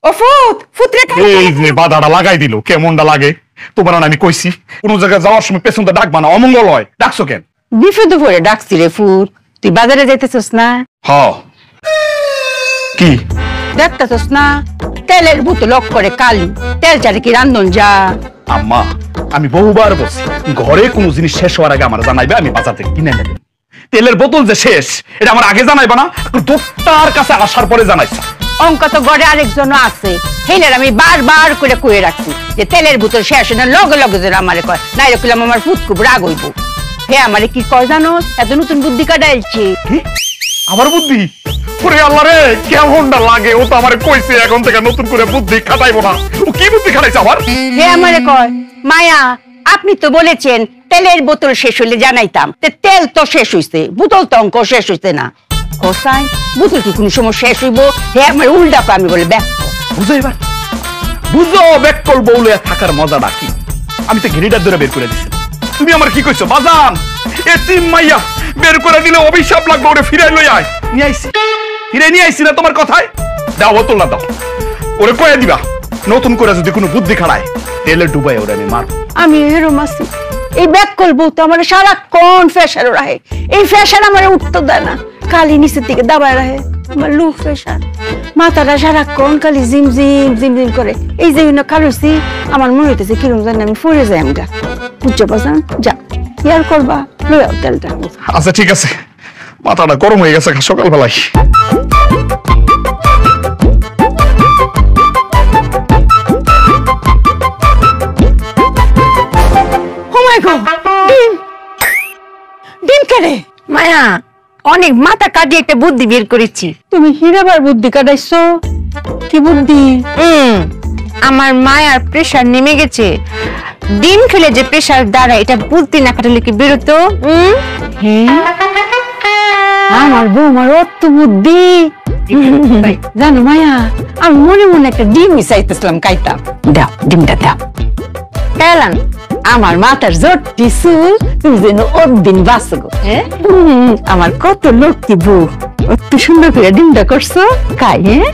ও ফুত ফুতরে এই যে বাধাটা লাগাই দিল, কেমনটা লাগে তোমার? আমি কইছি কোন জায়গায় যাওয়ার সময় পেছনটা ডাকবা না, অমঙ্গল হয়। ডাকছো কেন? বিপদে পড়ে ডাকছি রে ফুত। তুই বাজারে যাইতেছস না? হ্যাঁ। কি দেখতেছস না তেলের বোতল লক করে কালি, তেল চারে কি রান্ধন যা? আম্মা আমি বহুবার বলছি ঘরে কোনো জিনিস শেষ হওয়ার আগে আমার জানাইবে, আমি বাজার থেকে কিনে নেব। তেলের বোতল যে শেষ এটা আমার আগে জানাইবা না, দোক্তার কাছে আসার পরে জানাইছা। অঙ্ক তো ঘরে আরেকজনও আছে, হেলের আমি বারবার করে কয়ে রাখছি যে তেলের বোতল শেষ না লগে লগে যেন আমারে কয়, না এরকম আমার ফুট খুব রাগ হইব। হে আমারে কি কয় জানো, এত নতুন বুদ্ধি কাটাইছে। আমার বুদ্ধি? ওরে আল্লাহ রে, কেমনটা লাগে! ও তো আমারে কইছে এখন থেকে নতুন করে বুদ্ধি খাটাইবো না। ও কি বুদ্ধি খাটাইছে আবার? হে আমারে কয়, মায়া আপনি তো বলেছেন তেলের বোতল শেষ হলে জানাইতাম, তেল তো শেষ হইছে, বোতল তো অঙ্ক শেষ হইছে না। কোসাই বোতল কি কোনো সময় শেষ হইব? হে আমার উল্টা আমি বলে ব্যাক বুঝো, এবার বুঝো ব্যাককল বউলে থাকার মজাটা কি। আমি তো ঘিরিটার ধরে বের করে দিছি, তুমি আমার কি কইছো বাজান? এতিম মাইয়া বের করে দিলে অভিশাপ লাগবে, ওরে ফিরাই লই আয়। নিয়ে আইছি, ফিরে নিয়ে আইছি না তোমার কথায়? দাও বোতল না, দাও ওরে কয়ে দিবা নতুন করে যদি কোনো বুদ্ধি খাড়ায় তেলে ডুবাই ওরে আমি মার। আমি হেরম আছি, এই ব্যাক করবো তো আমার সারাক্ষণ ফ্যাশার রাহে, এই ফ্যাশার আমার উঠতে দেয় না, খালি নিচের দিকে দাবায় রাহে। আমার লো ফ্যাশার, মাথাটা সারাক্ষণ খালি জিম জিম জিম জিম করে। এই যে খালুছি আমার মনে হইতেছে কিরম জানি আমি ফরে যাই আমগা। বুঝছো বাজান? যা ইয়ার করবা, লই আও তেলটা। আচ্ছা ঠিক আছে, মাথাটা গরম হয়ে গেছে সকালবেলায়। ডিম কেড়ে মায়া অনেক মাথা কাটিয়ে একটা বুদ্ধি বের করেছি। তুমি হিরাবার বুদ্ধি কাটাইছো? কি বুদ্ধি? আমার মায়ার প্রেসার নেমে গেছে, ডিম খেলে যে প্রেসার দ্বারা এটা বুদ্ধি না কাটালে কি বেরোতো? আমার বৌমার অত বুদ্ধি জানো মায়া, আমি মনে মনে একটা ডিম চাইতেছিলাম কাইতাম। দাও ডিমটা দাও। কেলান আমার মাথার জটি চুল, তুমি যেন দিন বাঁচো গো। আমার কত লক্ষ্মী বউ, অত সুন্দর করে ডিমটা করছো খাই। হ্যাঁ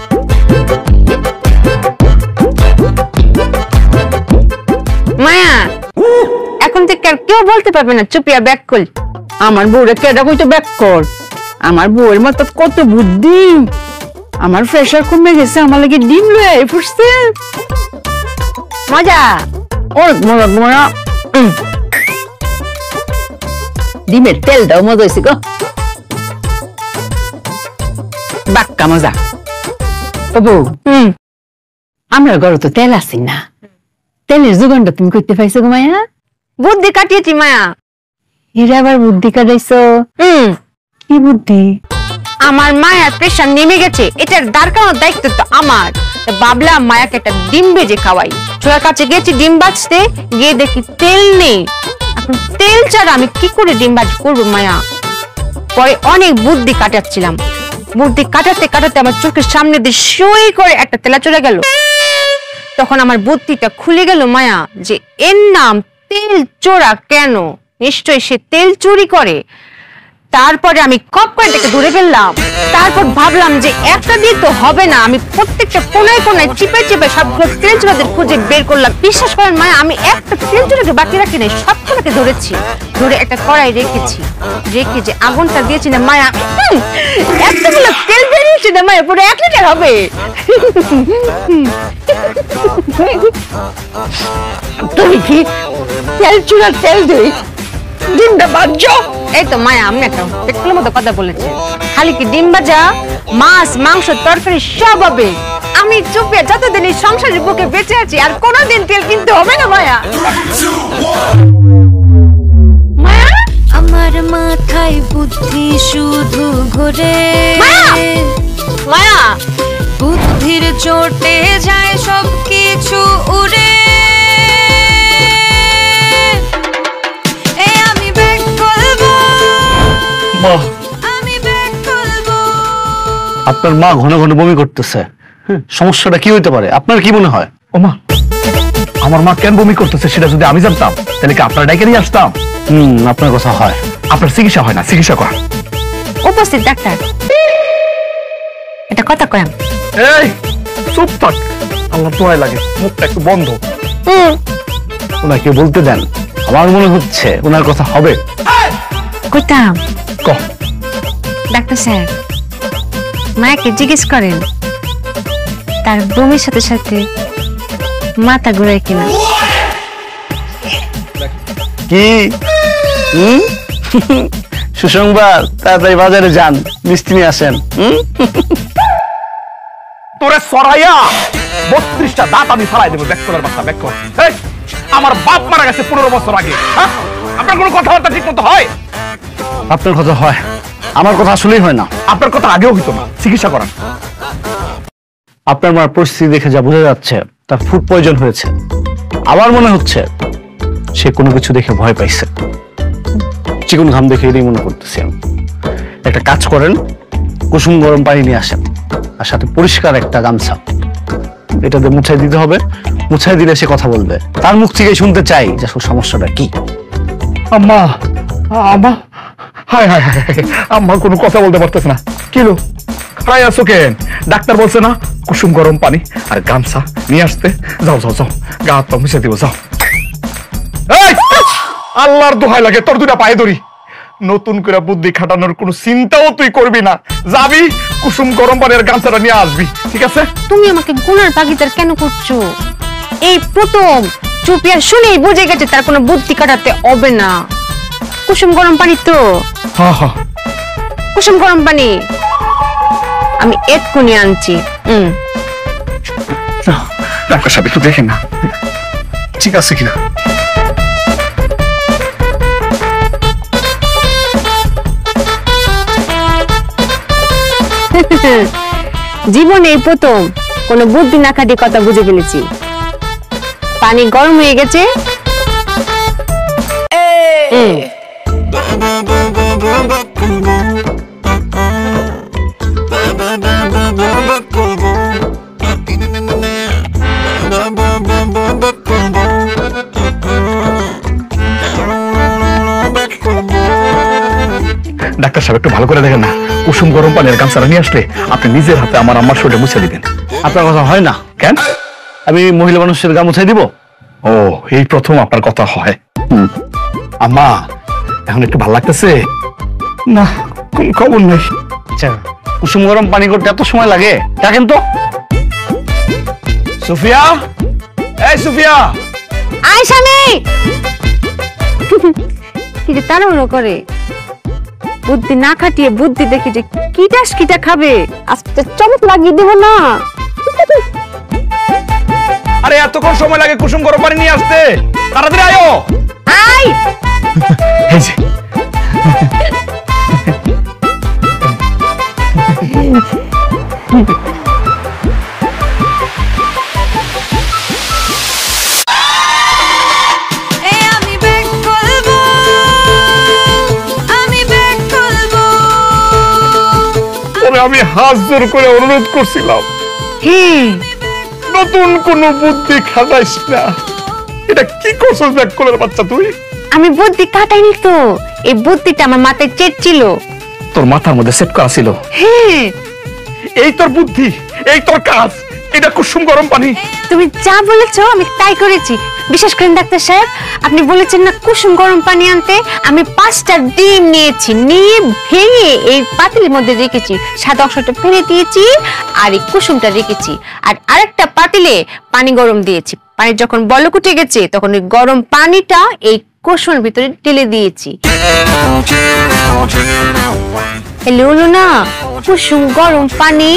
মায়া এখন থেকে আর কেউ বলতে পারবে না চুপিয়া ব্যাক কর। আমার বউরে কেডা কইতো ব্যাক কর? আমার বউয়ের মতো কত বুদ্ধি। আমার প্রেসার কমে গেছে, আমার লাগে ডিম লয়ে ফুটছে। মজা ওর মজা মজা। ডিমের তেল দাও, মজা হয়েছে গো, বাক্কা মজা। ও বউ, আমরা ঘরে তো তেল আছি না, তেলের যোগানটা তুমি করতে পাইছো গো মায়া? বুদ্ধি কাটিয়েছি মায়া। এর আবার বুদ্ধি কাটাইছো? কি বুদ্ধি? আমার মায়ার প্রেসার নেমে গেছে, এটার দাঁড়ানোর দায়িত্ব তো আমার। ভাবলাম মায়াকে একটা ডিম ভেজে খাওয়াই। ছোড়ার কাছে গেছি ডিম ভাজতে, গিয়ে দেখি তেল নেই। এখন তেল ছাড়া আমি কি করে ডিম ভাজি করবো মায়া? পরে অনেক বুদ্ধি কাটাচ্ছিলাম, বুদ্ধি কাটাতে কাটাতে আমার চোখের সামনে দিয়ে সই করে একটা তেলা চলে গেল। তখন আমার বুদ্ধিটা খুলে গেল মায়া, যে এর নাম তেল চোরা কেন? নিশ্চয়ই সে তেল চুরি করে। তারপরে আমি কপ করে তাকে ধরে ফেললাম। তারপর ভাবলাম যে একটা দিয়ে তো হবে না, আমি প্রত্যেকটা কোনায় কোনায় চিপে চিপে সবগুলো তেল চোরাদের খুঁজে বের করলাম। বিশ্বাস করেন মায়া, আমি একটা তেল চোরাকে বাকি রাখি নাই, সবগুলোকে ধরেছি। ধরে একটা কড়াই রেখেছি, রেখে যে আগুনটা দিয়েছি না মায়া, এতগুলো তেল বেরিয়েছে না মায়া, পুরো 1 লিটার হবে। তুমি কি তেল চোরা তেল দিই ডিমটা ভাজছো? এই তো মায়া, আমি একটা পেট্রোলের মতো কথা বলেছি। খালি কি ডিম ভাজা, মাছ মাংস তরকারি সব হবে। আমি চুপে যতদিন এই সংসারের বুকে বেঁচে আছি আর কোনোদিন তেল কিনতে হবে না মায়া। মায়া আমার মাথায় বুদ্ধি শুধু ঘোরে, মায়া বুদ্ধির চোটে যায় সবকিছু উড়ে। আপনার মা ঘন ঘন বমি করতেছে, সমস্যাটা কি হইতে পারে? আপনার কি মনে হয়? ও মা, আমার মা কেন বমি করতেছে সেটা যদি আমি জানতাম তাহলে কি আপনার ডাইকে নিয়ে আসতাম? আপনার কথা হয়। আপনার চিকিৎসা হয় না, চিকিৎসা করা। উপস্থিত ডাক্তার, এটা কথা কয়াম। এই চুপ থাক, আল্লাহ দোহাই লাগে, মুখটা একটু বন্ধ। ওনাকে বলতে দেন, আমার মনে হচ্ছে ওনার কথা হবে। কইতাম ক ডাক্তার সাহেব, মায়াকে জিজ্ঞেস করেন তার বমির সাথে সাথে মাথা ঘুরায় কিনা। কি সুসংবাদ, তাড়াতাড়ি বাজারে যান, মিষ্টি নিয়ে আসেন। তোরে সরাইয়া 32টা দাঁত আমি ফালাই দেবো। ব্যাক করার বাচ্চা, ব্যাক কর। এই, আমার বাপ মারা গেছে 15 বছর আগে। হ্যাঁ, আপনার কোনো কথাবার্তা ঠিক মতো হয়? আপনার কথা হয়, আমার কথা আসলেই হয় না। আপনার কথা আগেও হইতো না, চিকিৎসা করান। আপনার মার পরিস্থিতি দেখে যা বোঝা যাচ্ছে তার ফুড পয়জন হয়েছে। আমার মনে হচ্ছে সে কোনো কিছু দেখে ভয় পাইছে। চিকন ঘাম দেখে এটাই মনে করতেছি আমি। একটা কাজ করেন, কুসুম গরম পানি নিয়ে আসেন, আর সাথে পরিষ্কার একটা গামছা, এটাতে মুছাই দিতে হবে। মুছাই দিলে সে কথা বলবে। তার মুখ থেকে শুনতে চাই যে আসলে সমস্যাটা কি। আম্মা, আম্মা, হায় হায় হায়, আম্মা কোনো কথা বলতে পারতেছে না। কি হলো, হায় আছো কেন? ডাক্তার বলছে না কুসুম গরম পানি আর গামছা নিয়ে আসতে। যাও যাও যাও, গা হাত পা মুছে দিব, যাও। এই, আল্লাহর দোহাই লাগে, তোর দুটা পায়ে ধরি। নতুন করে বুদ্ধি খাটানোর কোনো চিন্তাও তুই করবি না। যাবি, কুসুম গরম পানি আর গামছাটা নিয়ে আসবি, ঠিক আছে? তুমি আমাকে গুনার ভাগিদার কেন করছো? এই প্রথম চুপিয়া শুনেই বুঝে গেছে তার কোনো বুদ্ধি কাটাতে হবে না। কুসুম গরম পানি তো, হ্যাঁ হ্যাঁ, কুসুম গরম পানি আমি এক্ষুনি আনছি। ডাক্তার সাহেব একটু দেখেন না ঠিক আছে কিনা। জীবনে এই প্রথম কোনো বুদ্ধি না খাটিয়ে কথা বুঝে ফেলেছি। পানি গরম হয়ে গেছে, ডাক্তার সাহেব একটু ভালো করে দেখেন না, কুসুম গরম পানির গামছাটা নিয়ে আসলে আপনি নিজের হাতে আমার আম্মার শরীরে মুছে দিবেন। আপনার কথা হয় না কেন? আমি মহিলা মানুষের গা মুছাই দিব? ও, এই প্রথম আপনার কথা হয়। আম্মা, এখন একটু ভালো লাগতেছে না? কোন খবর নেই। আচ্ছা, কুসুম গরম পানি করতে এত সময় লাগে? দেখেন তো। সুফিয়া, এই সুফিয়া। আয় স্বামী। কি যে তাড়াহুড়ো করে, বুদ্ধি না খাটিয়ে বুদ্ধি দেখি যে কিটা খাবে, আজকে চমক লাগিয়ে দেব না। আরে এতক্ষণ সময় লাগে কুসুম গরম পানি নিয়ে আসতে, তাড়াতাড়ি আয়ো। আয়। এই যে আমি হাত জোর করে অনুরোধ করছিলাম, নতুন কোন বুদ্ধি খাটাইস না। এটা কি করছিস ব্যাক করার বাচ্চা তুই? আমি বুদ্ধি কাটাইনি তো, এই বুদ্ধিটা আমার মাথায় চেট ছিল। তোর মাথার মধ্যে সেট করা ছিল? হ্যাঁ। এই তোর বুদ্ধি, এই তোর কাজ, এটা কুসুম গরম পানি। তুমি যা বলেছো আমি তাই করেছি। বিশেষ করে ডাক্তার সাহেব, আপনি বলেছেন না কুসুম গরম পানি আনতে, আমি 5টা ডিম নিয়েছি, নিয়ে ভেঙে এই পাতিলের মধ্যে রেখেছি, সাদা অংশটা ফেলে দিয়েছি আর এই কুসুমটা রেখেছি, আর আরেকটা পাতিলে পানি গরম দিয়েছি। পানি যখন বলক উঠে গেছে তখন ওই গরম পানিটা এই কুসুমের ভিতরে ঢেলে দিয়েছি। এলে হলো না কুসুম গরম পানি।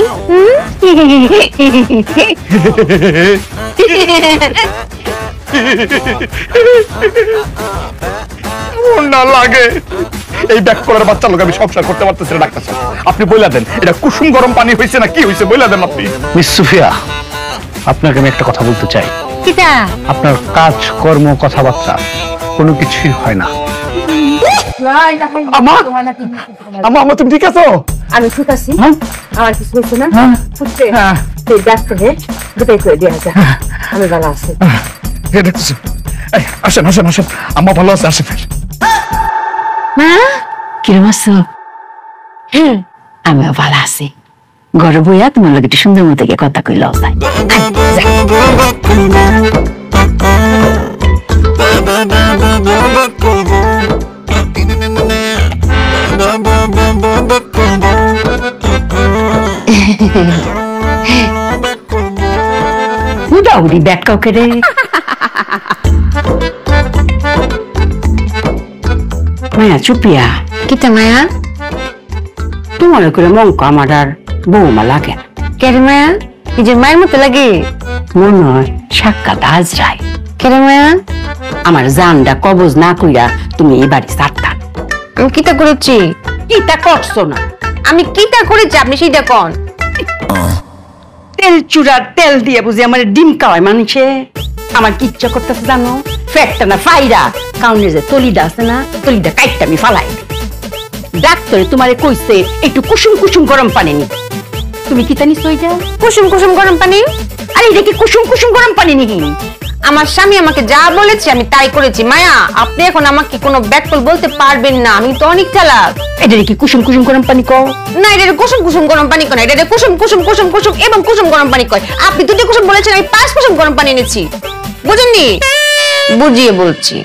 না লাগে, এই ব্যাক করার বাচ্চা লোক আমি সংসার করতে পারতেছি না। ডাক্তার সাহেব আপনি বইলা দেন, এটা কুসুম গরম পানি হয়েছে না কি হয়েছে, বইলা দেন আপনি। মিস সুফিয়া, আপনাকে আমি একটা কথা বলতে চাই। কিটা? আপনার কাজ কর্ম কথাবার্তা কোনো কিছুই হয় না। আম্মা, আম্মা, আম্মা তুমি ঠিক আছো? আমি ঠিক আছি। আমার কিছু হয়েছে না? হচ্ছে হ্যাঁ, তুই ডাক্তারে দুটাই করে দেওয়া যায়। আমি ভালো আছি। দেখতেছি। আসেন আসেন আসেন, আম্মা ভালো আছে, আসেন। মা কিরম আছো? আমিও ভালো আছি। ঘরে বইয়া তোমার লগে একটু সুন্দর মতো গিয়ে কথা কইল যায়। উড়াউড়ি ব্যাট কাউকে রে। মায়া চুপিয়া কিতা মায়া? তোমার করে মঙ্ক আমার আর বৌমা লাগে না। কেরে মায়া? নিজের মায়ের মতো লাগে? মনে হয় সাক্ষাৎ আজরাই। কেরে মায়া? আমার জানটা কবজ না কইরা তুমি এই বাড়ি ছাড়তা। আমি কিতা করেছি? কিতা করছো না? আমি কিতা করেছি আপনি সেইটা কোন। তেল চুরার তেল দিয়ে বুঝি আমার ডিম খাওয়ায় মানুষে। আমার কি ইচ্ছা করতেছে জানো? ফ্যাটটা না ফাইরা কাউনের যে তলিটা আছে না, তলিটা কাইটটা আমি ফালাই। ডাক্তারে তোমারে কইছে একটু কুসুম কুসুম গরম পানি নি। তুমি কি জানিস ওইটা? কুসুম কুসুম গরম পানি? আরে এটা কি কুসুম কুসুম গরম পানি নাকি? আমার স্বামী আমাকে যা বলেছে আমি তাই করেছি। মায়া আপনি এখন আমাকে কোনো ব্যাককল বলতে পারবেন না, আমি তো অনেক চালাক। এটা কি কুসুম কুসুম গরম পানি কও? না এটা কুসুম কুসুম গরম পানি কয় না, এটা কুসুম কুসুম কুসুম কুসুম এবং কুসুম গরম পানি কয়। আপনি দুটি কুসুম বলেছেন, আমি 5 কুসুম গরম পানি এনেছি। বুঝেননি? বুঝিয়ে বলছি।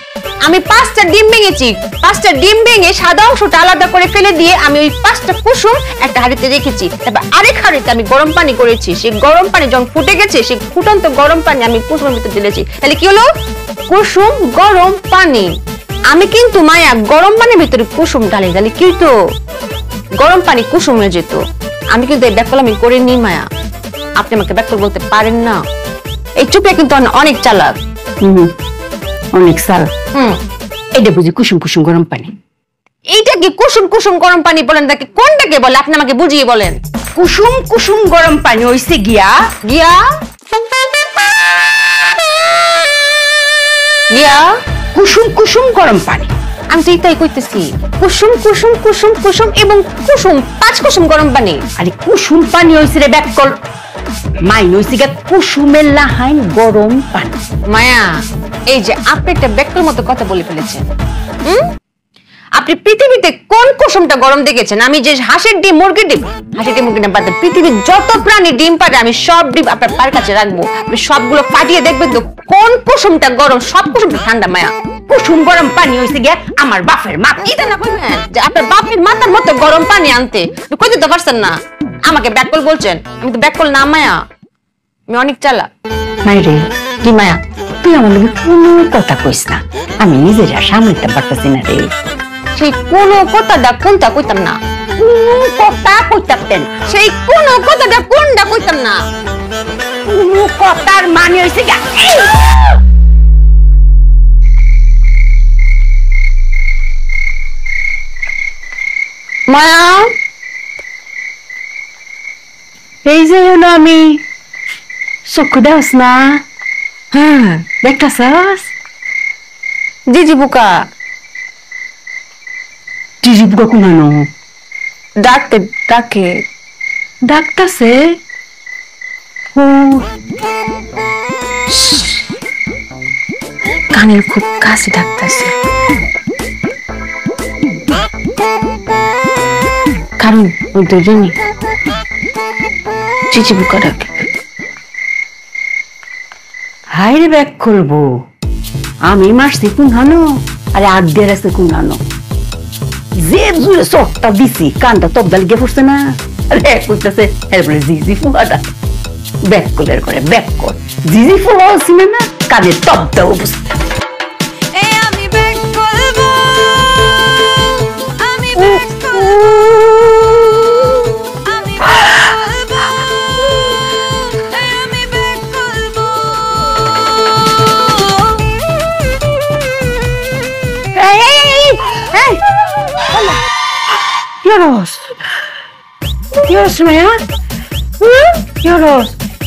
আমি 5টা ডিম ভেঙেছি। 5টা ডিম ভেঙে সাদা অংশটা আলাদা করে ফেলে দিয়ে আমি ওই 5টা কুসুম একটা হাঁড়িতে রেখেছি। তারপর আরেক হাঁড়িতে আমি গরম পানি করেছি। সেই গরম পানি যখন ফুটে গেছে সেই ফুটন্ত গরম পানি আমি কুসুমের ভিতরে ঢেলেছি। তাহলে কি হলো? কুসুম গরম পানি। আমি কিন্তু মায়া গরম পানির ভিতরে কুসুম ঢালি, তাহলে কি তো গরম পানি কুসুম হয়ে যেত। আমি কিন্তু এই ব্যাককল আমি করিনি মায়া, আপনি আমাকে ব্যাককল বলতে পারেন না। এই চুপে কিন্তু অনেক চালাক। অনেক সাল। এটা বুঝি কুসুম কুসুম গরম পানি? এইটা কি কুসুম কুসুম গরম পানি বলেন নাকি কোনটাকে বলে আপনি আমাকে বুঝিয়ে বলেন। কুসুম কুসুম গরম পানি হইছে গিয়া গিয়া গিয়া কুসুম কুসুম গরম পানি। আমি তো এটাই কইতেছি, কুসুম কুসুম কুসুম কুসুম এবং কুসুম 5 কুসুম গরম পানি। আরে কুসুম পানি হইছে রে ব্যাককল, মাইন হইছে গিয়া কুসুমের লাহাইন গরম পানি। মায়া এই যে আপনি একটা ব্যাককল মতো কথা বলে ফেলেছেন। আপনি পৃথিবীতে কোন কুসুমটা গরম দেখেছেন? আমি যে হাঁসের ডিম মুরগির ডিম, হাঁসের ডিম মুরগির ডিম বাদ দিয়ে পৃথিবীর যত প্রাণী ডিম পারে আমি সব ডিম আপনার পায়ের কাছে রাখবো। আপনি সবগুলো ফাটিয়ে দেখবেন তো কোন কুসুমটা গরম, সব কুসুমটা ঠান্ডা। মায়া কুসুম গরম পানি হইছে গিয়া আমার বাপের মা। এটা না কইবেন যে আপনার বাপের মাথার মতো গরম পানি আনতে কই দিতে পারছেন না। আমাকে ব্যাককল বলছেন? আমি তো ব্যাককল না মায়া, আমি অনেক চালাক। মাইরে কি মায়া? তুই আমার লগে কোনো কথা কইস না, আমি নিজেরা সামলাতে পারতেছি না রে। সেই কোনো কথাটা কোনটা কইতাম না, কথা কইতাম, সেই কোনো কথাটা কোনটা কইতাম না। কোনো কথার মানে হইছে গিয়া মায়া এই যে হলো আমি চক্ষু দেওস না? হ্যাঁ দেখতাছস? জিজি বুকা জিজি বুকা কোনানো ডাকতে ডাকে ডাকতাছে। ও কানের খুব কাছে ডাকতেছে। কারণ ওই দুজনই জিজি বুকা ডাকে। হাইরে ব্যাক করবো আমি মারছি কুনানো, আরে আগ দিয়ে আছে কুনানো। যে জুড়ে চটটা দিছি কানটা তবদাল গিয়ে পড়ছে না। আরে কইতাছে এরপরে জিজি ফুয়াটা ব্যাক কলের করে ব্যাক কর। জিজি ফুয়া সিনে না কানে তবদাও বুঝতে।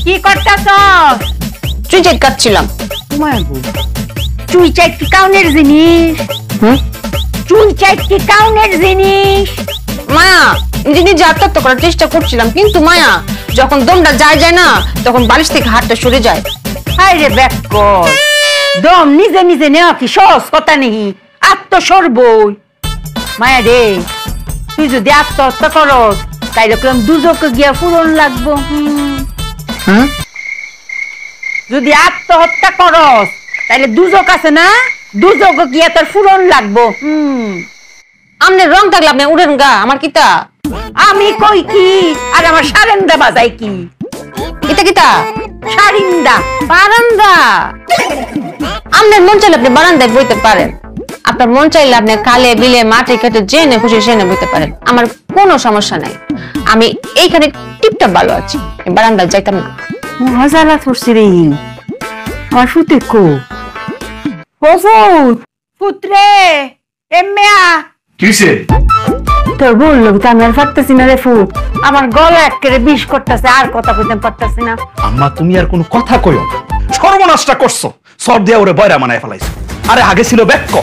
কি করতেছ? চুই চাই কাটছিলাম। চুই চাই কি কাউনের জিনিস? চুই চাই কি কাউনের জিনিস? মায়া নিজে আত্মহত্য করার চেষ্টা করছিলাম, কিন্তু মায়া যখন দমটা যায় না তখন বালিশ থেকে হাতটা সরে যায়। হায়রে ব্যাককল, দম নিজে নিজে নেওয়া কি সহজ কথা নেই? আত্মসর্বই মায়া রে, তুই যদি আত্মহত্যা করস তাইলে কইলাম দুজকে গিয়া পূরণ লাগবো। হ্যাঁ, যদি আত্মহত্যা করস তাইলে দুজক আছে না, দুজক গিয়া তোর পূরণ লাগবো। আমনে রং থাকলে আপনি উড়েন গা, আমার কিতা? আমি কই কি আর আমার সারেন্দা বাজাই কি? এটা কিতা? সারিন্দা। বারান্দা। আপনার মন চাইলে আপনি বারান্দায় বইতে পারেন, আপনার মন চাইলে আপনি খালে বিলে মাঠে খেতে জেনে খুশি সেনে বইতে পারেন, আমার কোনো সমস্যা নাই। আমি এইখানে টিপটাপ ভালো আছি, বারান্দায় যাইতাম না। মজালা ধরছি রে আমার ফুতে কো। ও ফুত, পুত্রে এম্মেয়া কিসে? তোর বললো তো আমি আর পারতেছি না রে ফুত, আমার গলা একেবারে বিষ করতেছে, আর কথা কইতে পারতেছি না। আম্মা তুমি আর কোনো কথা কইও না, সর্বনাশটা করছো, সর দিয়া ওরে বয়রা মানায় ফেলাইছো। আরে আগে ছিল ব্যাক্য,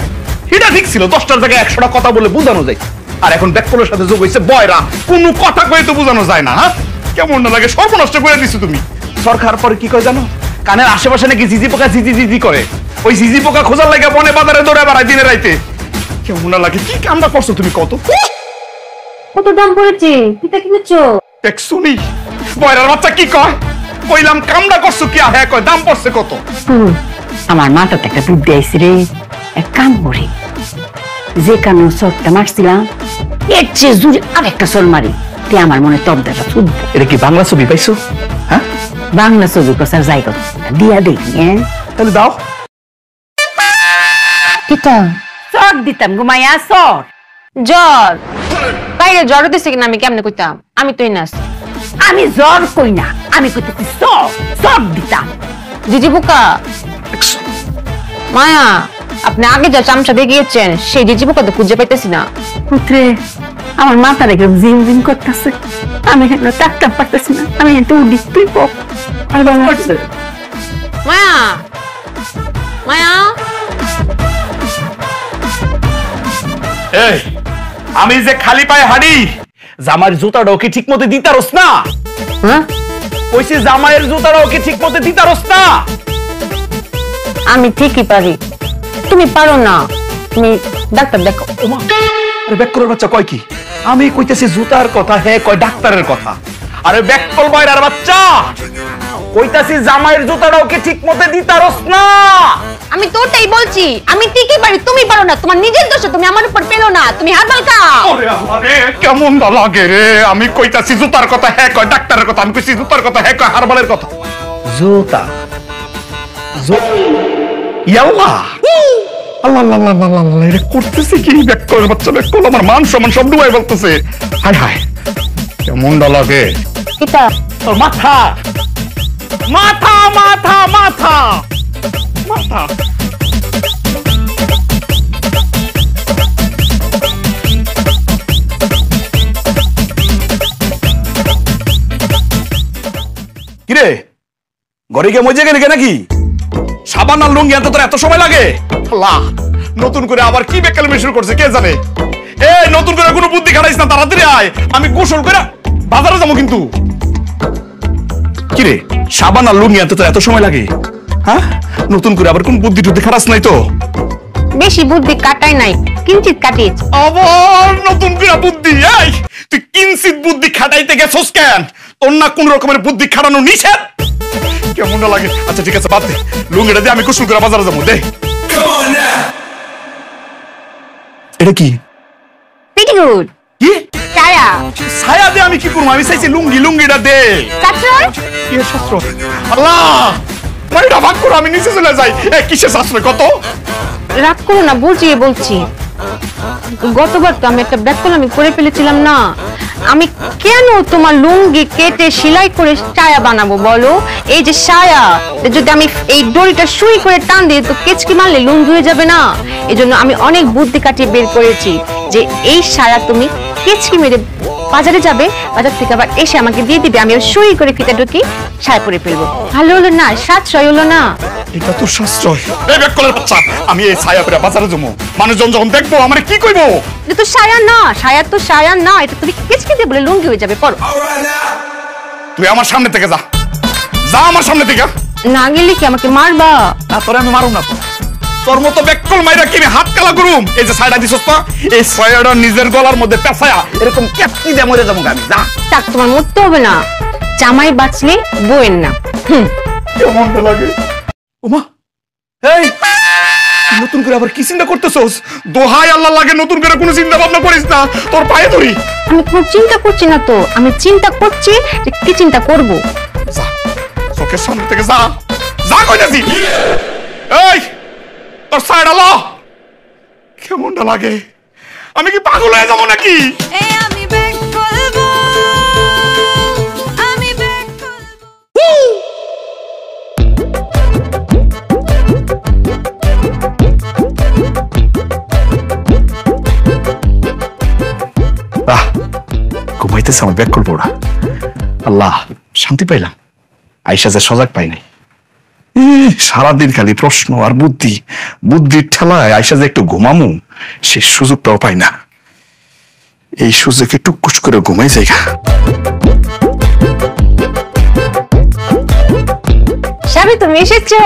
এটা ঠিক ছিল, 10টার জায়গায় 100টা কথা বলে বোঝানো যায়, আর এখন ব্যাক্যলের সাথে যোগ হইছে বয়রা, কোনো কথা কয়ে তো বোঝানো যায় না। হ্যাঁ, কেমন না লাগে, সর্বনষ্ট করে দিছো তুমি। সরকার পরে কি কয় জানো, কানের আশেপাশে নাকি জিজি পোকা জিজি জিজি করে, ওই জিজি পোকা খোঁজার লাগে বনে বাজারে দৌড়ে বেড়ায় দিনে রাইতে। কেমন না লাগে, কি কামটা করছো তুমি কত? কত দাম পড়েছে? কিতা কিনেছো? দেখ শুনি বয়রার বাচ্চা কি কয়, কইলাম কামটা করছো কি, হ্যাঁ কয় দাম পড়ছে কত। আমার মাথাতে একটা বুদ্ধি আইছে রে, এক কাম করি, যে কানে চটটা মারছিলাম এর চেয়ে জোরে আরেকটা চল মারি, তে আমার মনে তবদাটা শুদ্ধ। এটা কি বাংলা ছবি পাইছো? হ্যাঁ, বাংলা ছবি প্রচার যাই কত দিয়া দেখি। হ্যাঁ তাহলে দাও। কিতা? চট দিতাম ঘুমাইয়া চট। জ্বর? বাইরে জ্বর দিছে কিনা আমি কেমনে কইতাম? আমি তো নাস। আমি জ্বর কই না, আমি কইতেছি চট চট দিতাম। জিজি পোকা মায়া, আপনি আগে যা চামচা দিয়ে গিয়েছেন সেই জিজি পোকা তো খুঁজে পাইতেছি না। পুত্রে আমার মাথা রেখে জিম জিম করতেছে, আমি এখানে টাকতে পারতেছি না, আমি একটু উঠি, তুই পক। মায়া, মায়া, এই আমি যে খালি পায়ে হাঁটি, জামাইয়ের জুতাটাও কি ঠিক মতো দিতারস না? হ্যাঁ কইছি জামাইয়ের জুতাটাও কি ঠিক মতো দিতারস না? আমি ঠিকই পারি, তুমি পারো না, তুমি ডাক্তার দেখো। ওমা, আরে ব্যাককলের বাচ্চা কয় কি? আমি কইতেছি জুতার কথা, হে কয় ডাক্তারের কথা। আরে ব্যাককল বয়রার বাচ্চা, কইতাছি জামাইয়ের জুতাটাও কি ঠিক মতো দিতারস না? আমি তো ওটাই বলছি, আমি ঠিকই পারি, তুমি পারো না, তোমার নিজের দোষে তুমি আমার উপর পেলো না, তুমি হাতবাল খাও। ওরে আমারে কেমন লাগে রে, আমি কইতাছি জুতার কথা, হে কয় ডাক্তারের কথা, আমি কইছি জুতার কথা, হে কয় হারবালের কথা। জুতা ইয়াল্লাহ, আল্লাহ আল্লাহ আল্লাহ আল্লাহ, এটা করতেছে কি ব্যাককলের বাচ্চা? ব্যাককল আমার মান সম্মান সব ডুবাই বলতেছে। হায় হায়, কেমন লাগে। কিতা? তোর মাথা মাথা মাথা মাথা মাথা। কিরে ঘরে গিয়ে মজে গেলি নাকি? সাবান আর লুঙ্গি আনতে তোর এত সময় লাগে? আল্লাহ, নতুন করে আবার কি বেকাল শুরু করছে কে জানে। এই নতুন করে কোনো বুদ্ধি খাটাইস না, তাড়াতাড়ি আয়, আমি গোসল করে বাজারে যাবো। কিন্তু কিরে সাবান আর লুঙ্গি আনতে তোর এত সময় লাগে? হ্যাঁ, নতুন করে আবার কোন বুদ্ধি টুদ্ধি খাটাস নাই তো? বেশি বুদ্ধি কাটাই নাই, কিঞ্চিত কাটিয়েছি। আবার নতুন করে বুদ্ধি? এই তুই কিঞ্চিত বুদ্ধি খাটাইতে গেছস কেন? তোর না কোন রকমের বুদ্ধি খাটানো নিষেধ? কেমন লাগে? আচ্ছা ঠিক আছে বাদ দে, লুঙ্গিটা দিয়ে আমি গোসল করে বাজারে যাবো। দে। এটা কি? পেটিকুট। কি ছায়া? ছায়া দে আমি কি করবো? আমি চাইছি লুঙ্গি, লুঙ্গিটা দে। শাস্ত্র? কি শাস্ত্র? আল্লাহ, এটা ভাগ করো, আমি নিচে চলে যাই। কিসের শাস্ত্র? কত রাগ করো না, বুঝিয়ে বলছি। গতবার তো আমি একটা ব্যাককল আমি করে ফেলেছিলাম না, আমি কেন তোমার লুঙ্গি কেটে সেলাই করে ছায়া বানাবো বলো? এই যে ছায়া, যদি আমি এই দড়িটা সুই করে টান দিই তো কেচকি মারলে লুঙ্গি হয়ে যাবে না। এজন্য আমি অনেক বুদ্ধি কাটিয়ে বের করেছি যে এই ছায়া তুমি কেচকি মেরে বাজারে যাবে, বাজার থেকে আবার এসে আমাকে দিয়ে দিবে, আমি সুই করে ফিতে ঢুকি ছায়া পরে ফেলবো। ভালো হলো না? সাশ্রয় হলো না? এটা তো সাশ্রয়। এই ব্যাককলের বাচ্চা, আমি এই ছায়া পরে বাজারে যাবো, মানুষজন যখন দেখবো আমার কি কইবো? এটা তো ছায়া না, ছায়া তো ছায়া না, এটা তুমি কেচকি দিয়ে বলে লুঙ্গি হয়ে যাবে। পড়ো। তুই আমার সামনে থেকে যা, যা আমার সামনে থেকে। না গেলে কি আমাকে মারবা? না তোরে আমি মারুম না তো, তোর মতো বেকল মাইরা কি আমি হাত কালা করুম? এই যে ছাইড়া দিছস না, এই ছাইড়া নিজের গলার মধ্যে পেঁচায়া এরকম ক্যাপটি দিয়ে মরে যাবো আমি। যা, তাক তোমার মরতে হবে না, জামাই বাঁচলে বউয়ের না। কেমনটা লাগে? ওমা, এই নতুন করে আবার কি চিন্তা করতেছস? দোহাই আল্লাহ লাগে, নতুন করে কোনো চিন্তা ভাবনা করিস না, তোর পায়ে ধরি। আমি কোনো চিন্তা করছি না তো, আমি চিন্তা করছি যে কি চিন্তা করব। যা, চোখের সামনে থেকে যা, যা কইতাছি। এই তোর সাইড আলো, কেমনটা লাগে? আমি কি পাগল হয়ে যাবো নাকি? ঘুমাইতেছে আমার ব্যাক করবো ওরা। আল্লাহ, শান্তি পাইলাম। আইসা যে সজাগ পাই নাই। সারাদিন খালি প্রশ্ন আর বুদ্ধি, বুদ্ধির ঠেলায় আইসা যে একটু ঘুমামু সে সুযোগটাও পাই না। এই সুযোগে টুকুস করে ঘুমাই যাই। সাবি, তুমি এসেছো?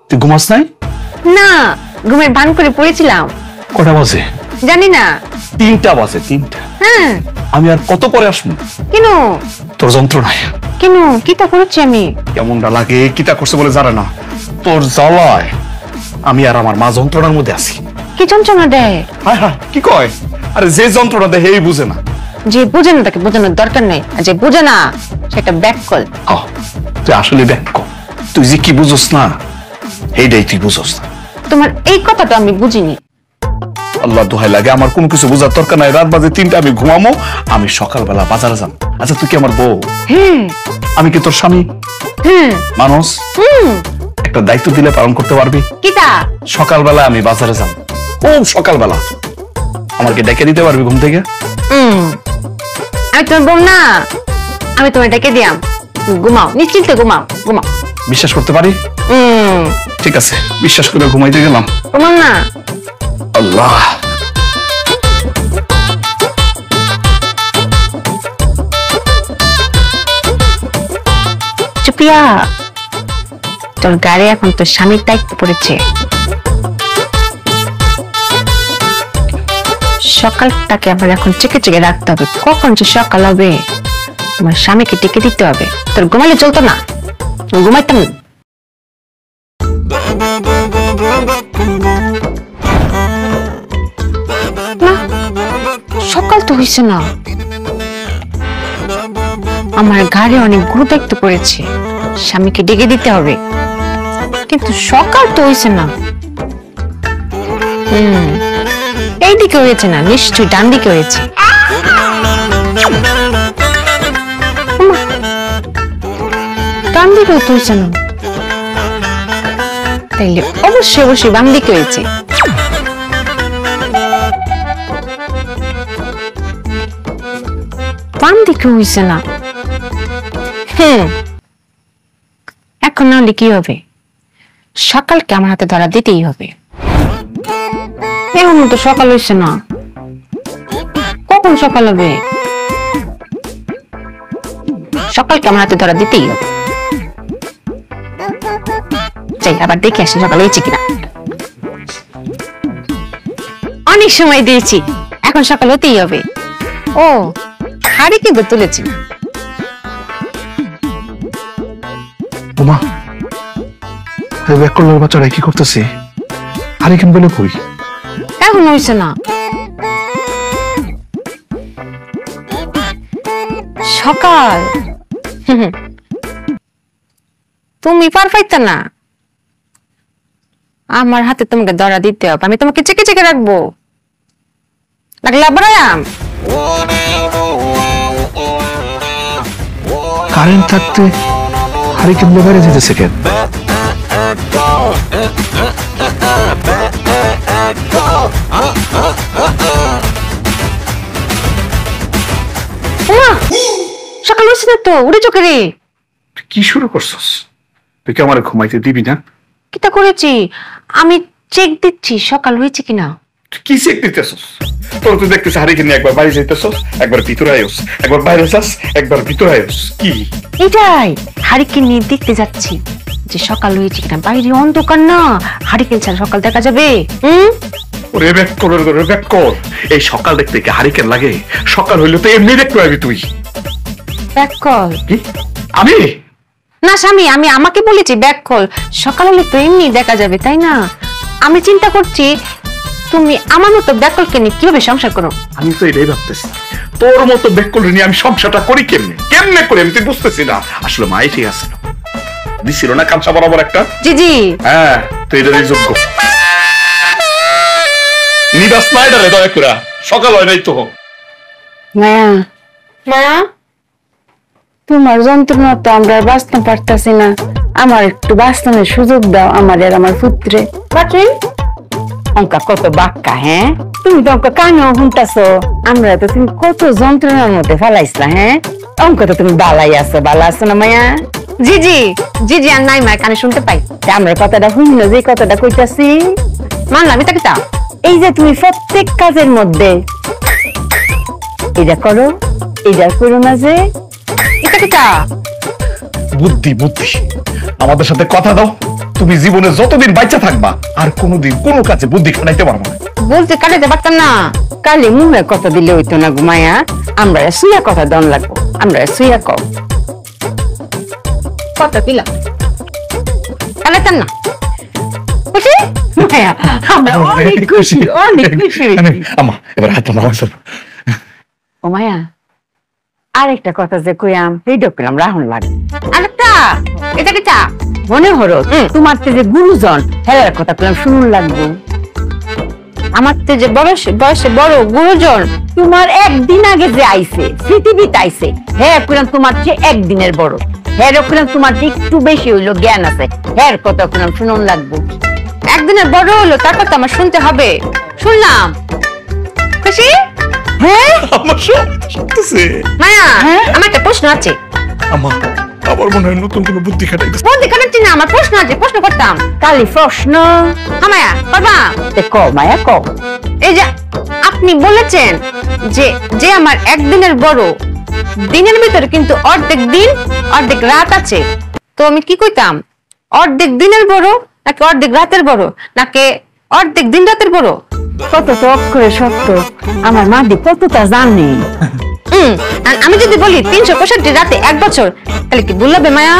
তুই ঘুমাস নাই? না, ঘুমের ভান করে পড়েছিলাম। কটা বাজে? জানি না। 3টা বাজে, 3টা। হ্যাঁ। আমি আর কত পরে আসবো? কেন? তোর যন্ত্রণায়। কেন? কিতা করেছি আমি? কেমনটা লাগে? কিতা করছে বলে জানে না। তোর জ্বালায় আমি আর আমার মা যন্ত্রণার মধ্যে আছি। কি যন্ত্রণা দেয়? হায় হায়, কি কয়? আরে যে যন্ত্রণা দেয় এই বুঝে না। যে বুঝে না তাকে বোঝানোর দরকার নেই, আর যে বুঝে না সেটা ব্যাককল। তুই আসলে ব্যাক, তুই যে কি বুঝোস না এইটাই তুই বুঝোস না। তোমার এই কথাটা আমি বুঝিনি। আল্লাহ দোহাই লাগে, আমার কোনো কিছু বোঝার দরকার নাই। রাত বাজে 3টা, আমি ঘুমামো, আমি সকালবেলা বাজারে যাবো। আচ্ছা, তুই কি আমার বউ? আমি কি তোর স্বামী? মানুষ একটা দায়িত্ব দিলে পালন করতে পারবি? কিতা? সকালবেলা আমি বাজারে যাবো, খুব সকালবেলা। আমাকে ডেকে দিতে পারবি ঘুম থেকে? আমি তোমার বউ না, আমি তোমার ডেকে দিয়াম। ঘুমাও, নিশ্চিন্তে ঘুমাও, ঘুমাও। বিশ্বাস করতে পারি? ঠিক আছে, বিশ্বাস করে ঘুমাইতে গেলাম। ঘুমাও না। আল্লাহ, চুপিয়া, তোর গাড়ি এখন তোর স্বামীর দায়িত্ব পড়েছে। সকালটাকে আবার এখন চেকে চেকে রাখতে হবে, কখন যে সকাল হবে আমার স্বামীকে ডেকে দিতে হবে। তোর ঘুমালে চলতো না, ঘুমাইতাম না। সকাল তো হয়েছে না, আমার ঘাড়ে অনেক গুরু দায়িত্ব পড়েছে, স্বামীকে ডেকে দিতে হবে, কিন্তু সকাল তো হয়েছে না। এইদিকে হয়েছে না, নিশ্চয়ই ডান দিকে হয়েছে। ডান দিকেও তো হয়েছে না, তাইলে অবশ্যই অবশ্যই বাম দিকে হয়েছে। বাম দিকে হয়েছে না। এখন নাহলে কি হবে? সকালকে আমার হাতে ধরা দিতেই হবে। এখন তো সকাল হয়েছে না, কখন সকাল হবে? সকালকে আমার হাতে ধরা দিতেই হবে। যাই আবার দেখে আসি সকাল হয়েছে কিনা। অনেক সময় দিয়েছি, এখন সকাল হতেই হবে। ও, হাড়ি কিন্তু তুলেছি না। বোমা, ব্যাককলের বাচ্চারা কি করতেছে? হারি কেন বলে কই? এখন হয়েছে না, সকাল। তুমি পার পাইতা না, আমার হাতে তোমাকে ধরা দিতে হবে। আমি তোমাকে চেকে চেকে রাখবো, লাগলে আবার কারেন্ট থাকতে হারি কেন বাইরে যেতেছে কেন? সকাল হয়েছে না তো, উড়ে চোখে রে। কি শুরু করছস? তুই কি আমার ঘুমাইতে দিবি না? কিটা করেছি আমি, চেক দিচ্ছি সকাল হয়েছে কিনা। কি চেক দিতেছস? তোর তো দেখতেছ হারি কেন একবার বাইরে যাইতেছস, একবার ভিতরে আয়োস, একবার বাইরে যাস, একবার ভিতরে আয়োস। কি এটাই হারিকে নিয়ে দেখতে যাচ্ছি যে সকাল হয়েছে কিনা, বাইরে অন্ধকার না, হারিকেন ছাড়া সকাল দেখা যাবে। ওরে ব্যাক কর, এই সকাল দেখতে কি হারিকেন লাগে? সকাল হইলে তো এমনি দেখতে পাবি তুই। Back call? কি আমি? না স্বামী, আমি আমাকে বলেছি ব্যাক কল, সকাল হলে তো এমনি দেখা যাবে, তাই না? আমি চিন্তা করছি তুমি আমার মতো ব্যাক কলকে নিয়ে কিভাবে সংসার করো। আমি তো এটাই ভাবতেছি, তোর মতো ব্যাক কল নিয়ে আমি সংসারটা করি কেমনে করে আমি তুই বুঝতেছি না। আসলে মা ঠিক আছে দিছিল না কাঁচা বরাবর একটা। জি জি, হ্যাঁ তো এটারই যোগ্য। নিবাস না এটা দয়া করে, সকাল হয় নাই তো। মায়া, মায়া তোমার যন্ত্রণা তো আমরা বাঁচতে পারতাছি না, আমার একটু বাঁচতানোর সুযোগ দাও, আমার আর আমার পুত্রে। বাটরি অঙ্কা কত বাক্কা, হ্যাঁ তুমি তো অঙ্কা কানেও শুনতাছো, আমরা তো তুমি কত যন্ত্রণার মধ্যে ফেলাইছিলা। হ্যাঁ অঙ্ক তো তুমি বালাই আছো, বালা আছো না মায়া? জি জি জি জি, আর নাই মায়ের কানে শুনতে পাই। আমরা কথাটা শুনল যে কথাটা কইতাছি, মানলাম এটা কিতা? এই যে তুমি প্রত্যেক কাজের মধ্যে এটা করো, এটা করো না, যে এটা কিতা? বুদ্ধি বুদ্ধি, আমাদের সাথে কথা দাও, তুমি জীবনে যতদিন বাচ্চা থাকবা আর কোনোদিন কোনো কাজে বুদ্ধি খাটাইতে পারবো না। বলতে কাটাতে পারতাম না। কালি মুখে কথা দিলে হইতো না ঘুমায়া, আমরা শুয়া কথা দন লাগবো, আমরা শুয়া কও। কত দিলাম কাটাতাম না, বুঝি? মায়া, আমরা অনেক খুশি, অনেক খুশি। আমা এবার হাত নামাও। ও মায়া, আরেকটা কথা যে কইয়াম এইটা কইলাম রাহুল লাগে। আরেকটা, এটা কিতা? মনে হলো তোমার যে গুরুজন হেলার কথা কইলাম শুনুন লাগবো। আমার তো যে বয়সে বড় গুরুজন, তোমার একদিন আগে যে আইছে পৃথিবীতে আইছে, হ্যাঁ কইলাম তোমার চেয়ে একদিনের বড়, হ্যাঁ কইলাম তোমার চেয়ে একটু বেশি হইলো জ্ঞান আছে, হ্যাঁ কথা কইলাম শুনুন লাগবো। একদিনের বড় হলো তার কথা আমার শুনতে হবে। শুনলাম খুশি? হ্যাঁ আমার সব শুনতেছে। মায়া, আমার একটা প্রশ্ন আছে। আমা আবার মনে হয় নতুন কোনো বুদ্ধি খাটাইতে। বলতে কাটাচ্ছি না, আমার প্রশ্ন আছে, প্রশ্ন করতাম। কালি প্রশ্ন? হ্যাঁ মায়া, পারবা? ক মায়া ক। এই যে আপনি বলেছেন যে যে আমার একদিনের বড়, দিনের ভিতরে কিন্তু অর্ধেক দিন অর্ধেক রাত আছে, তো আমি কি কইতাম? অর্ধেক দিনের বড় নাকি অর্ধেক রাতের বড়, নাকি অর্ধেক দিন রাতের বড়? কত তো অক্ষরে সত্য, আমার মাদি কতটা জানি। আর আমি যদি বলি 365 রাতে 1 বছর, তাহলে কি ভুল হবে মায়া?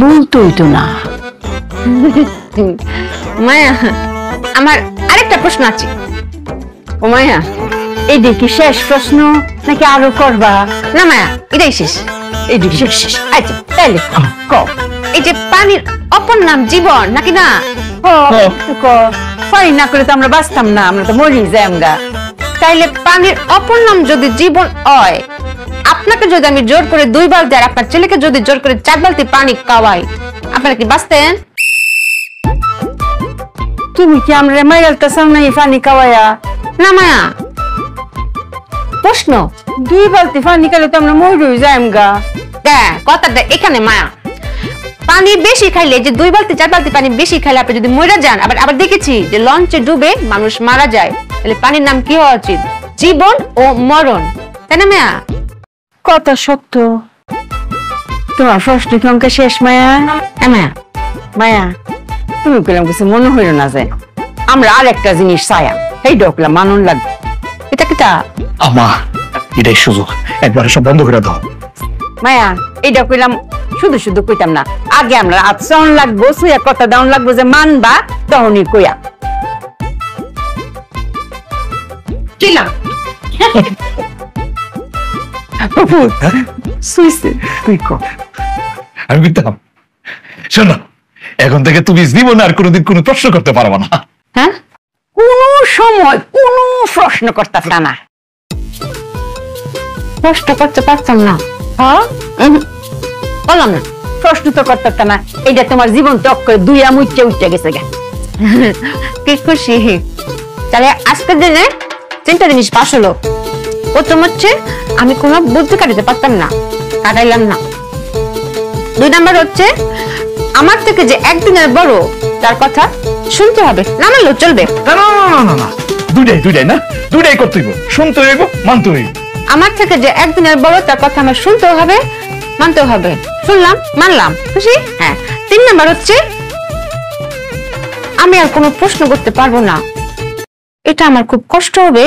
বলতোই তো না। মায়া, আমার আরেকটা প্রশ্ন আছে। ও মায়া, এই কি শেষ প্রশ্ন নাকি আরো করবা? না মায়া, এটাই শেষ। এই শেষ? আচ্ছা তাইলে ক। এই যে পানির অপর নাম জীবন নাকি না? পানি না করে তো আমরা বাঁচতাম না, আমরা তো মরি যাই আমরা। তাইলে পানির অপর নাম যদি জীবন হয়, আপনাকে যদি আমি জোর করে 2 বালতি আর আপনার ছেলেকে যদি জোর করে 4 বালতি পানি খাওয়াই, আপনারা কি বাঁচতেন? তুমি কি আমরা মাইরালটা চাও না এই পানি খাওয়াইয়া? না মায়া, প্রশ্ন। 2 বালতি পানি খাইলে তো আমরা মরি যাই আমরা। কথাটা এখানে মায়া, পানি বেশি খাইলে, যে 2 বালতি 4 বালতি পানি বেশি খাইলে আপনি যদি মরে যান, আবার দেখেছি যে লঞ্চে ডুবে মানুষ মারা যায়, তাহলে পানির নাম কি হওয়া উচিত? জীবন ও মরণ, তাই না মায়া? কথা সত্য। তোমার প্রশ্ন কি অঙ্কে শেষ মায়া? মায়া, মায়া তুমি কইলাম কিছু মনে হইল না যে আমরা আরেকটা জিনিস চাইয়া, এই ডকলা মানুন লাগবে। এটা কিটা? আমা এটাই সুযোগ, একবারে সব বন্ধ করে দাও। মায়া এইটা কইলাম শুধু শুধু কইতাম না, আগে আমরা আচরণ লাগবো, সুয়া কথা দাউন লাগবো যে মানবা, তখনই কইয়া। কিলাম সুইছে তুই ক। আমি বুঝতাম। শোনো, এখন থেকে তুমি জীবনে আর কোনোদিন কোনো প্রশ্ন করতে পারবা না। হ্যাঁ, কোন সময় কোন প্রশ্ন করতাম না। প্রশ্ন করতে পারতাম না? হ্যাঁ বললাম না, প্রশ্ন তো করতাম না। এইটা তোমার জীবন টক করে 2 মুইচে উঠে গেছে গা। কি খুশি। তাহলে আজকের দিনে 3টা জিনিস পাস হলো। প্রথম হচ্ছে আমি কোনো বুদ্ধি কাটাতে পারতাম না, কাটাইলাম না। 2 নাম্বার হচ্ছে আমার থেকে যে একদিনের বড় তার কথা শুনতে হবে, না মানলেও চলবে। না না না না না, দুইটাই না, দুইটাই করতে হইব, শুনতে হইব, মানতে হইব। আমার থেকে যে একদিনের বড় তার কথা আমার শুনতেও হবে, মানতে হবে। শুনলাম, মানলাম, খুশি? হ্যাঁ। 3 নাম্বার হচ্ছে আমি আর কোনো প্রশ্ন করতে পারবো না, এটা আমার খুব কষ্ট হবে,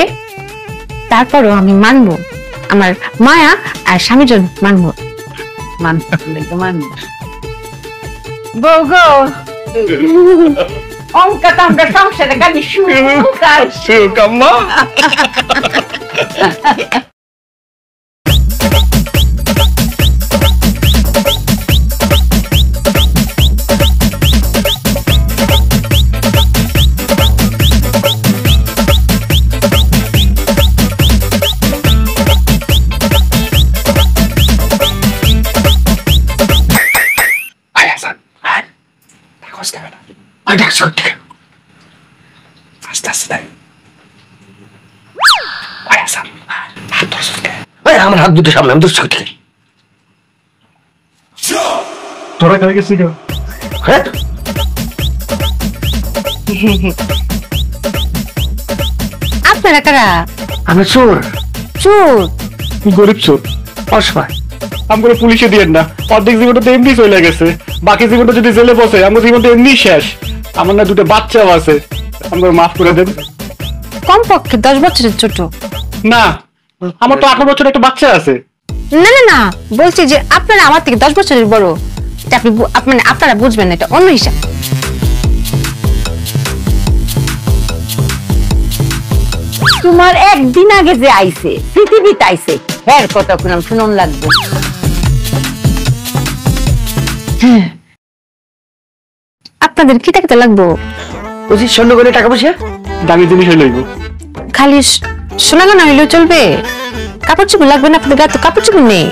তারপরও আমি মানবো, আমার মায়া আর স্বামীর জন্য মানবো। বউ গো, অঙ্কা তো আমরা সংসারে গালি সুখ আম্মা। আমার হাত দুটো সামনে, আমি দুটো তোরা কারে গেছিস? হ্যাঁ আপনারা কারা? আমি চোর, চোর? গরিব চোর, অসহায়। আমরা পুলিশে দিয়েন না, অর্ধেক জীবনটা তো এমনি চলে গেছে, বাকি জীবনটা যদি জেলে বসে আমার জীবনটা এমনি শেষ। আমার না 2টা বাচ্চাও আছে, আমরা মাফ করে দেন। কমপক্ষে 10 বছরের ছোট। না, আমার তো 18 বছর একটা বাচ্চা আছে। না না না, বলছি যে আপনারা আমার থেকে 10 বছরের বড়, এটা আপনারা বুঝবেন না, এটা অন্য হিসাব। তোমার একদিন আগে যে আইছে পৃথিবীতে আইছে হ্যাঁ কথা কোন শুনুন লাগবে। আপনাদের কি টাকা লাগবো? বুঝি স্বর্ণ করে টাকা পয়সা দামি জিনিস লইব। খালি সোনা গয়না হইলেও চলবে? কাপড় চোপড় লাগবে না? আপনাদের গায়ে তো কাপড় চোপড় নেই।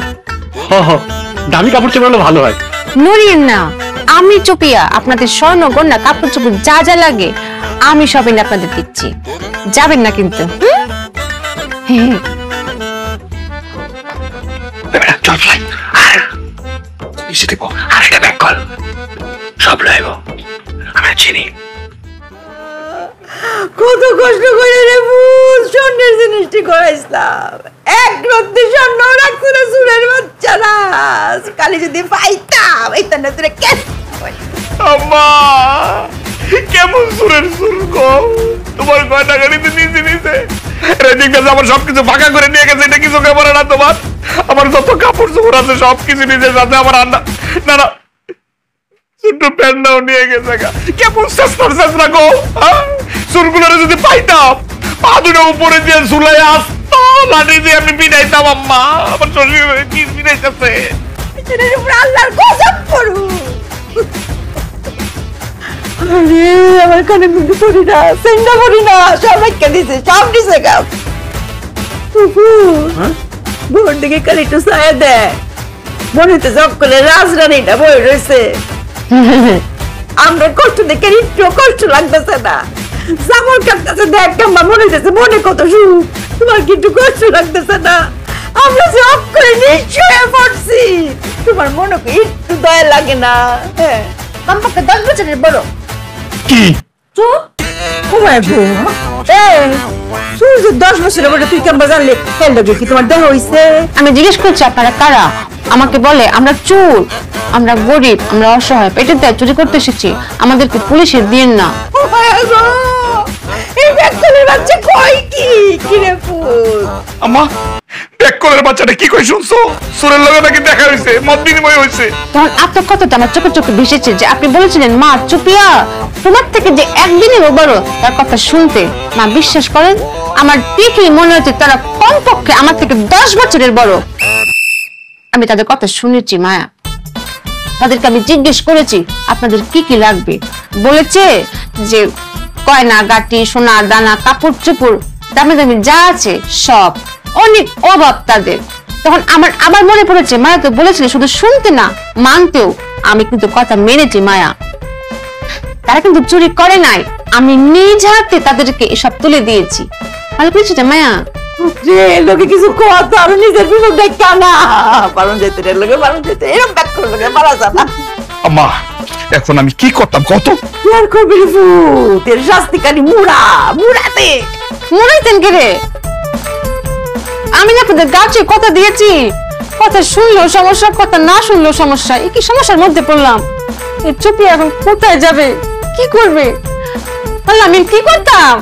দামি কাপড় চোপড় হলে ভালো হয়। নড়িয়েন না, আমি চুপিয়া আপনাদের স্বর্ণ গয়না কাপড় চোপড় যা যা লাগে আমি সবই আপনাদের দিচ্ছি, যাবেন না কিন্তু। সব লাইব আমরা চিনি। কত কষ্ট করে রে ফুল স্বর্ণের জিনিসটি করাইছিলাম, এক রত্তি স্বর্ণ রাখছে না চুলের বাচ্চারা, কালি যদি পাইতাম এইটা না তোরা কেন আম্মা কেমন সুরের সুর গো, তোমার গয়না গাড়িতে নিচে নিচে রেজিক কাছে আমার সবকিছু ফাঁকা করে নিয়ে গেছে, এটা কিছু খবর না তোমার? আমার যত কাপড় চোপড় আছে সবকিছু নিজের সাথে, আমার আন্না না না ছোট্ট প্যান্টটাও নিয়ে গেছে। কেমন চেষ্টা গো, চুলগুলোরে যদি পাইতাম পা দুটো উপরে দিয়ে ঝুলাই আসতো, লাঠি দিয়ে আমি বিনাইতাম। আম্মা আমার শরীর কি বিনাইতেছে, আল্লাহর কসম করু। আরে আমার কানে মুখে পড়ি না, সেন্ডা পড়ি না, সব একটা দিছে, সব দিছে গাম। বোর দিকে কালি একটু ছায়া দেয়, মনে হচ্ছে সকলে রাজরানীটা বই রয়েছে। আমরা কষ্ট দেখে একটু কষ্ট লাগতেছে না, জামর কাটতেছে দেখ আমার মনে হইতেছে মনে কত সুখ, তোমার কি একটু কষ্ট লাগতেছে না? আমরা যে অফ করে নিশ্চয় পড়ছি, তোমার মনে একটু দয়া লাগে না? হ্যাঁ আমাকে 10 বছরের বড় কি চুপ ঘুমায় গো। 10 বছরের বড় তুই কেমন জানলে? খেল লাগে কি তোমার দেহ হইছে? আমি জিজ্ঞেস করছি আপনারা কারা, আমাকে বলে আমরা চোর, আমরা গরিব, আমরা অসহায়, পেটের দায় চুরি করতে এসেছি, আমাদেরকে পুলিশে দিন না। এই ব্যাককলের বাচ্চা কই কি রে ফুল? আম্মা ব্যাককলের বাচ্চাটা কি কই শুনছো? সুরের লগে নাকি দেখা হইছে, মত বিনিময় হইছে। তখন আপনার কথাটা আমার চোখে চোখে ভেসেছে যে আপনি বলেছিলেন মা চুপিয়া তোমার থেকে যে একদিনের বড় তার কথা শুনতে। মা বিশ্বাস করেন আমার দেখেই মনে হচ্ছে তারা কমপক্ষে আমার থেকে 10 বছরের বড়। আমি তাদের কথা শুনেছি মায়া, তাদেরকে আমি জিজ্ঞেস করেছি আপনাদের কি কি লাগবে, বলেছে যে গয়না গাটি সোনা দানা কাপড় চোপড় দামি দামি যা আছে সব, অনেক অভাব তাদের। তখন আমার আবার মনে পড়েছে মায়া তো বলেছিল শুধু শুনতে না মানতেও, আমি কিন্তু কথা মেনেছি মায়া, তারা কিন্তু চুরি করে নাই, আমি নিজ হাতে তাদেরকে এসব তুলে দিয়েছি। ভালো পেয়েছি মায়া? যে লোকে কিছু কথা আর নিজের বিপদ দেখা না পালন যেতে রে লোকে পালন যেতে এরকম ব্যাক করে লোকে মারা যাবে। আম্মা এখন আমি কি করতাম কত? কি আর করবি রে তের শাস্তি কালি মুড়াতে মুড়াইতেন কে রে? আমি না আপনাদের গাছে কথা দিয়েছি কথা শুনলেও সমস্যা, কথা না শুনলেও সমস্যা। এই কি সমস্যার মধ্যে পড়লাম? এই চুপি এখন কোথায় যাবে, কি করবে? আল্লাহ, আমি কি করতাম?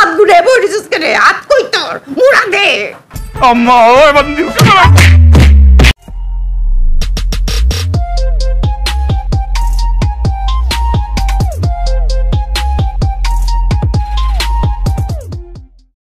আব্বু রে বলিস কেন? হাত কই তোর? মুড়া দে। আম্মা, ও এবার